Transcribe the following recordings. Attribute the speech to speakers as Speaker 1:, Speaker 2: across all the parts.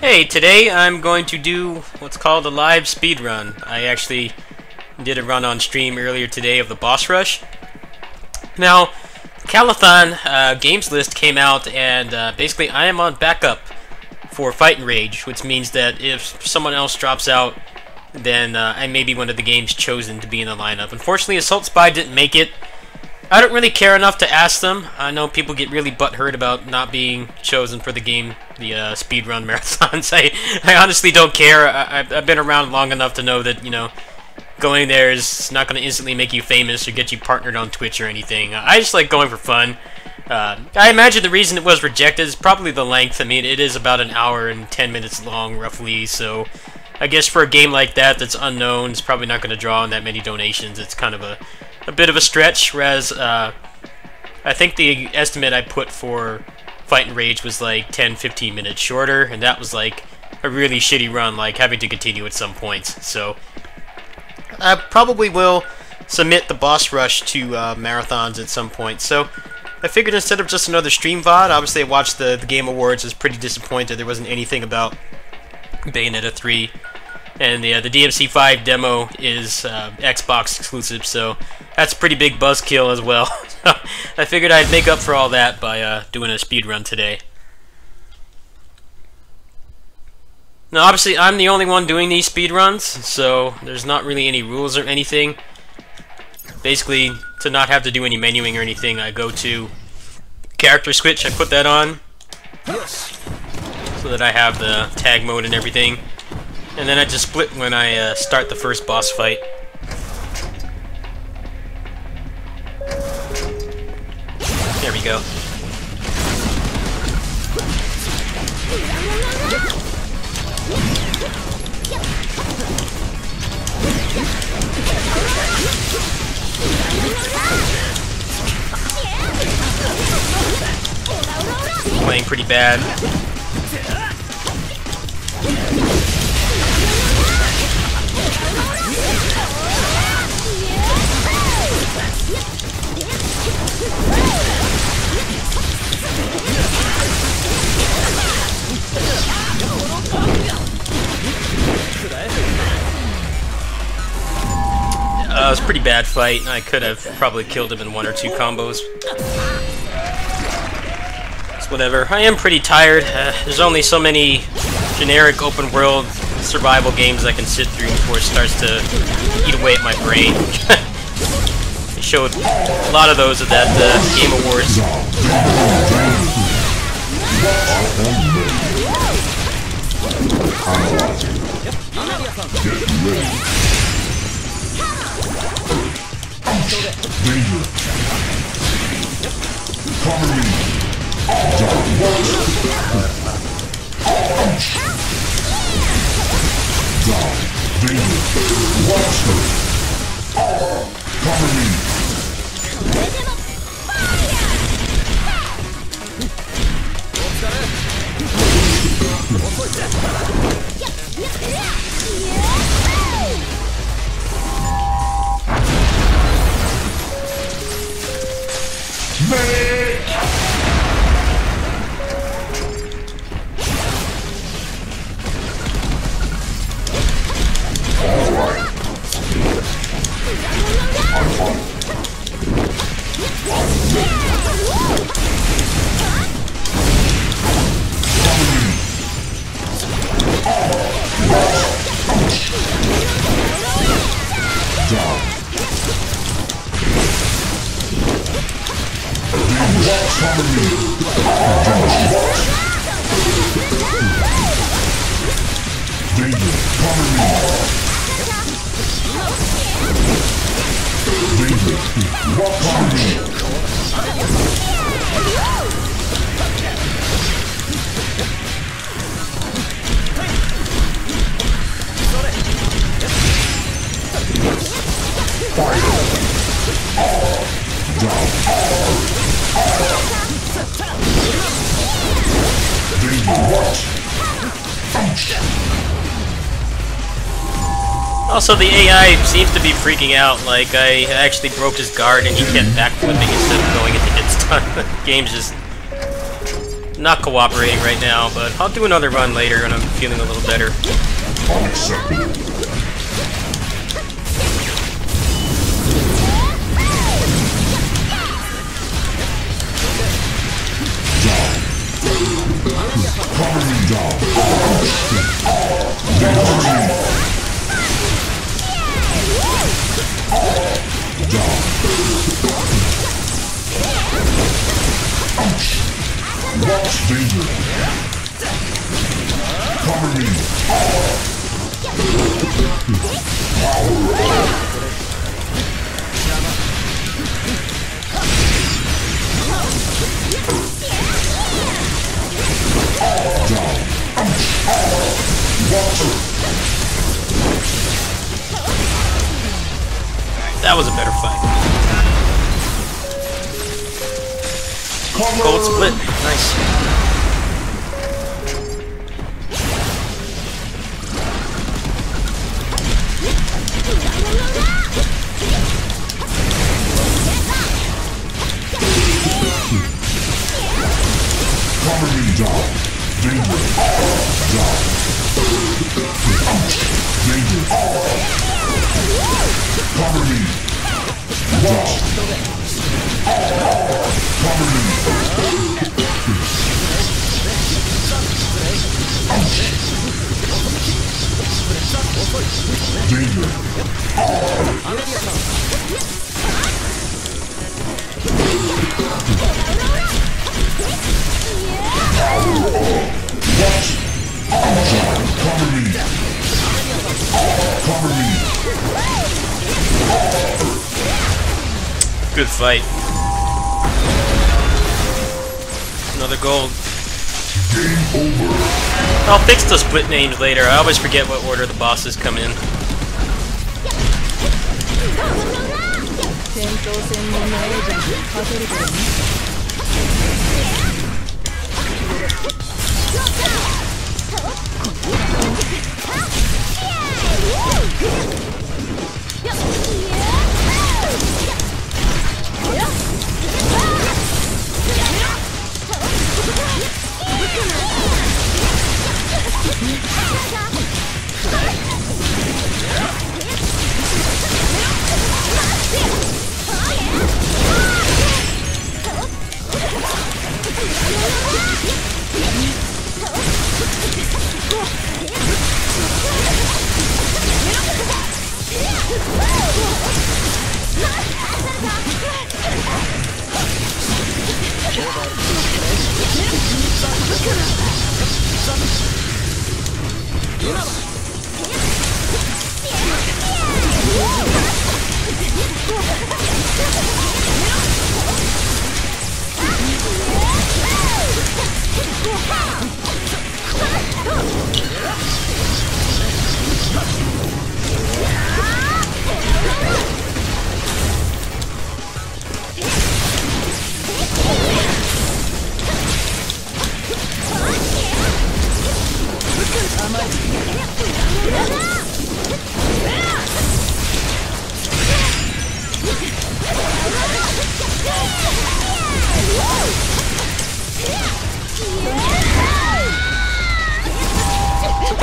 Speaker 1: Hey, today I'm going to do what's called a live speedrun. I actually did a run on stream earlier today of the boss rush. Now, Calathon games list came out, and basically I am on backup for Fight and Rage, which means that if someone else drops out, then I may be one of the games chosen to be in the lineup. Unfortunately, Assault Spy didn't make it. I don't really care enough to ask them. I know people get really butthurt about not being chosen for the game, the speedrun marathons. I honestly don't care. I've been around long enough to know that, you know, going there is not going to instantly make you famous or get you partnered on Twitch or anything. I just like going for fun. I imagine the reason it was rejected is probably the length. I mean, it is about an hour and 10 minutes long, roughly, so I guess for a game like that that's unknown, it's probably not going to draw on that many donations. It's kind of a bit of a stretch, whereas I think the estimate I put for Fight and Rage was like 10-15 minutes shorter, and that was like a really shitty run, like having to continue at some points. So I probably will submit the boss rush to marathons at some point. So I figured instead of just another stream VOD, obviously I watched the Game Awards, was pretty disappointed there wasn't anything about Bayonetta 3. And the DMC5 demo is Xbox exclusive, so that's a pretty big buzzkill as well. I figured I'd make up for all that by doing a speedrun today. Now, obviously, I'm the only one doing these speedruns, so there's not really any rules or anything. Basically, to not have to do any menuing or anything, I go to character switch, I put that on, so that I have the tag mode and everything. And then I just split when I start the first boss fight. There we go. Playing pretty bad. It was a pretty bad fight. I could have probably killed him in one or two combos. It's whatever. I am pretty tired. There's only so many generic open world survival games I can sit through before it starts to eat away at my brain. They showed a lot of those at that Game Awards.
Speaker 2: Danger. Cover me. Danger. Watch her. Cover me.
Speaker 1: Also, the AI seems to be freaking out. Like, I actually broke his guard and he kept backflipping instead of going into hit stun. The game's just not cooperating right now, but I'll do another run later when I'm feeling a little better.
Speaker 2: Unacceptable. Down. Cover me down. Cover me. Down. Ouch. Watch danger. Cover me. Down. Ouch. Water.
Speaker 1: That was a better fight.
Speaker 2: Cover.
Speaker 1: Gold split. Nice.
Speaker 2: Cover me down. Danger. Down. Ouch. Danger. Cover me. Down. Cover me. Ouch. Danger. What? Cover me. Cover me.
Speaker 1: Good fight. Another gold.
Speaker 2: Game over.
Speaker 1: I'll fix the split names later. I always forget what order the bosses come in.
Speaker 3: 戦闘専門のエージェント勝てるからね。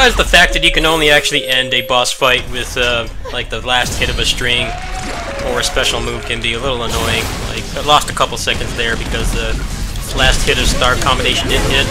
Speaker 1: Sometimes the fact that you can only actually end a boss fight with like the last hit of a string or a special move can be a little annoying. Like I lost a couple seconds there because the last hit of star combination didn't hit.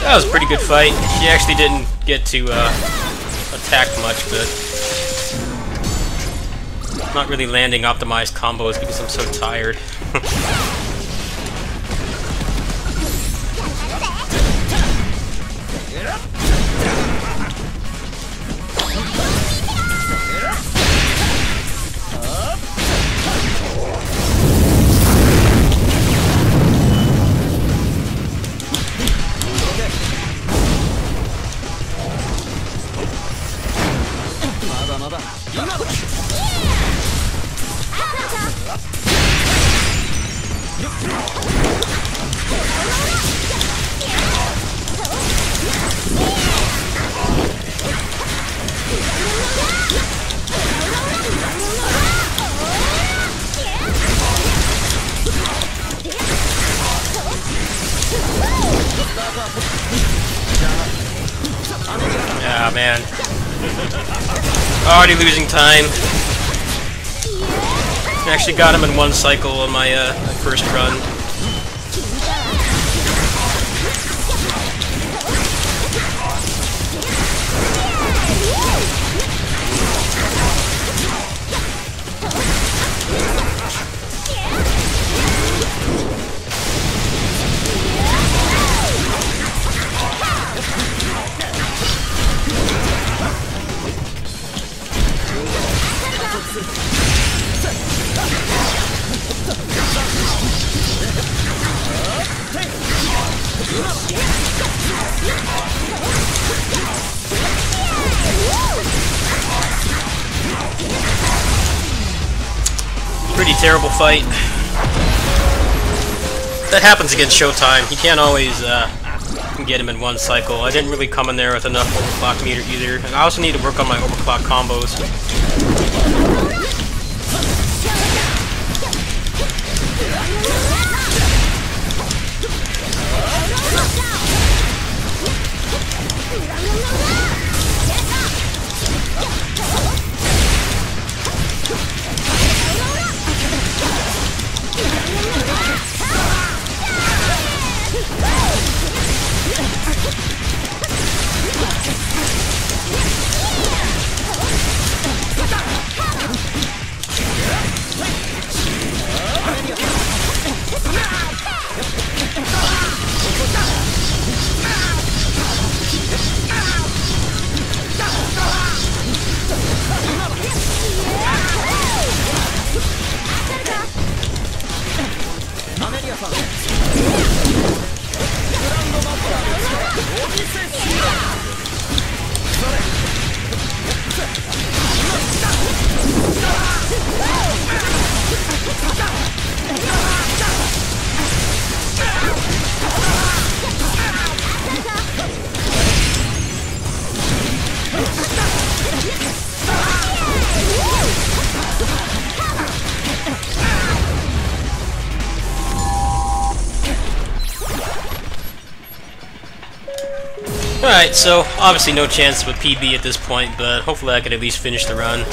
Speaker 1: That was a pretty good fight. She actually didn't get to attack much, but not really landing optimized combos because I'm so tired. Yeah, man. Already losing time. Actually got him in one cycle on my first run. Pretty terrible fight. That happens against Showtime. You can't always get him in one cycle. I didn't really come in there with enough overclock meter either, and I also need to work on my overclock combos. Alright, so obviously no chance with PB at this point, but hopefully I can at least finish the run.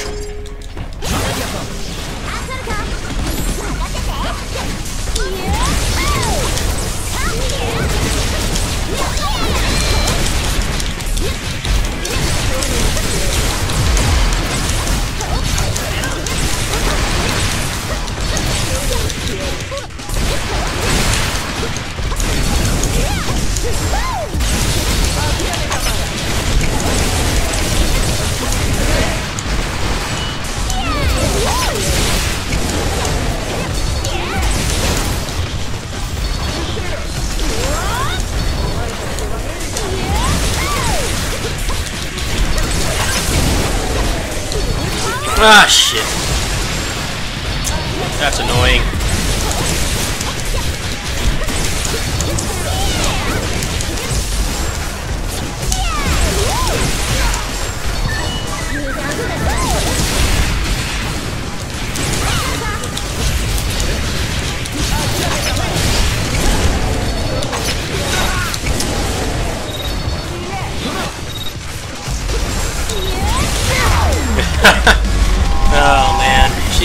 Speaker 1: Ah, shit. That's annoying.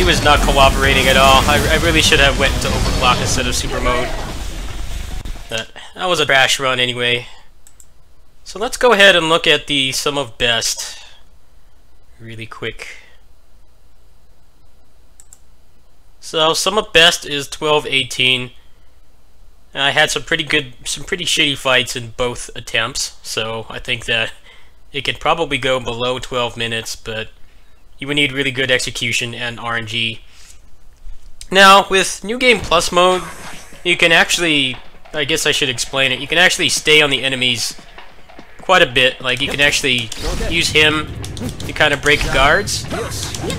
Speaker 1: was not cooperating at all. I really should have went to overclock instead of super mode. But that was a trash run anyway. So let's go ahead and look at the sum of best really quick. So sum of best is 12-18. I had some pretty shitty fights in both attempts, so I think that it could probably go below 12 minutes, but you would need really good execution and RNG. Now, with New Game Plus mode, you can actually, I guess I should explain it, you can actually stay on the enemies quite a bit. Like, you can actually use him to kind of break guards.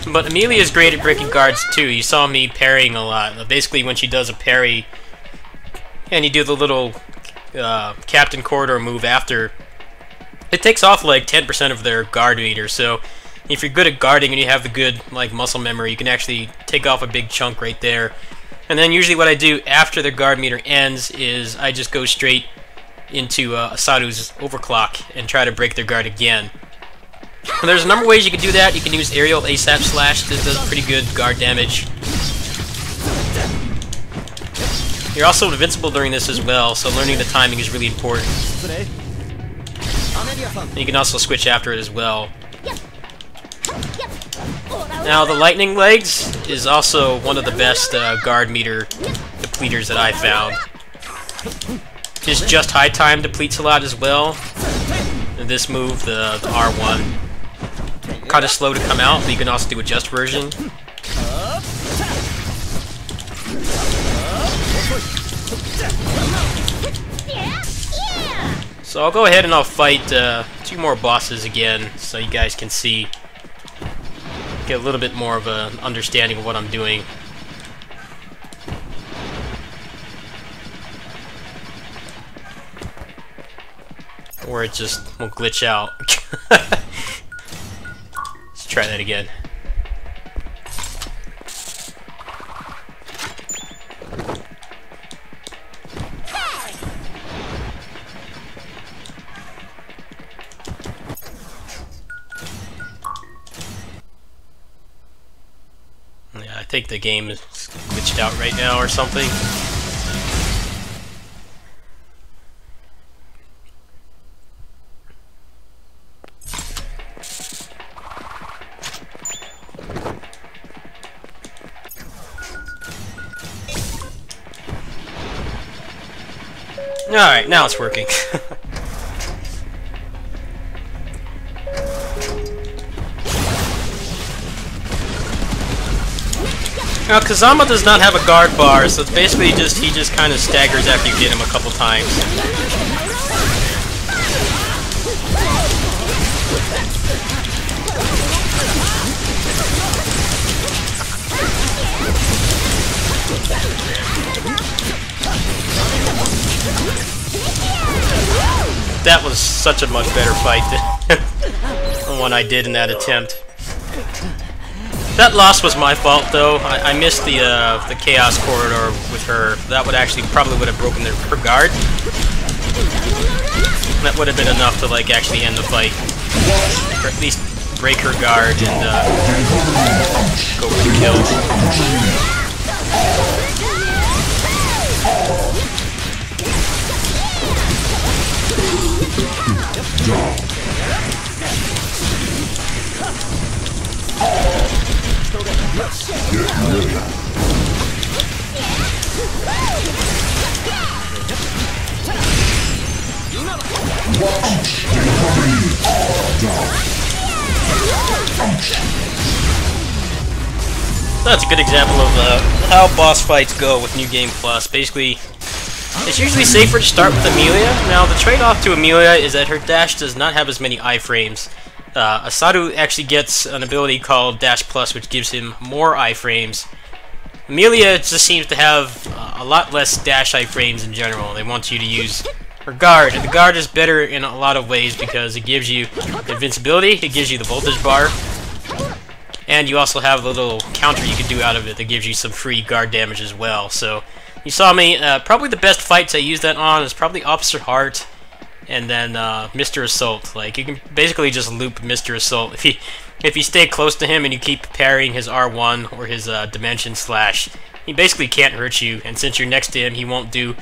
Speaker 1: But Amelia is great at breaking guards too. You saw me parrying a lot. Basically, when she does a parry, and you do the little Captain Corridor move after, it takes off like 10% of their guard meter. So if you're good at guarding and you have the good like muscle memory, you can actually take off a big chunk right there. And then usually what I do after the guard meter ends is I just go straight into Asaru's overclock and try to break their guard again. And there's a number of ways you can do that. You can use aerial ASAP slash. This does pretty good guard damage. You're also invincible during this as well, so learning the timing is really important. And you can also switch after it as well. Now the lightning legs is also one of the best guard meter depleters that I found. His just high time depletes a lot as well. And this move, the R1, kind of slow to come out, but you can also do a just version. So I'll go ahead and I'll fight 2 more bosses again, so you guys can see, get a little bit more of an understanding of what I'm doing. Or it just will glitch out. Let's try that again. Yeah, I think the game is glitched out right now or something. Alright, now it's working. Now, Kazama does not have a guard bar, so it's basically he just kind of staggers after you hit him a couple times. That was such a much better fight than the one I did in that attempt. That loss was my fault, though. I missed the Chaos Corridor with her. That would probably would have broken her guard. That would have been enough to like actually end the fight, or at least break her guard and go for the kills. That's a good example of how boss fights go with New Game Plus. Basically, it's usually safer to start with Amelia. Now, the trade-off to Amelia is that her dash does not have as many iframes. Asaru actually gets an ability called Dash Plus, which gives him more iframes. Amelia just seems to have a lot less dash iframes in general. They want you to use her guard, and the guard is better in a lot of ways because it gives you invincibility, it gives you the voltage bar, and you also have a little counter you can do out of it that gives you some free guard damage as well. So you saw me, probably the best fights I used that on is probably Officer Hart and then Mr. Assault. Like, you can basically just loop Mr. Assault. If you stay close to him and you keep parrying his R1 or his Dimension Slash, he basically can't hurt you, and since you're next to him, he won't do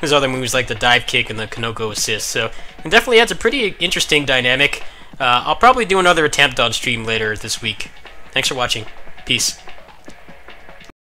Speaker 1: his other moves like the dive kick and the Kanoko assist. So it definitely adds a pretty interesting dynamic. I'll probably do another attempt on stream later this week. Thanks for watching. Peace.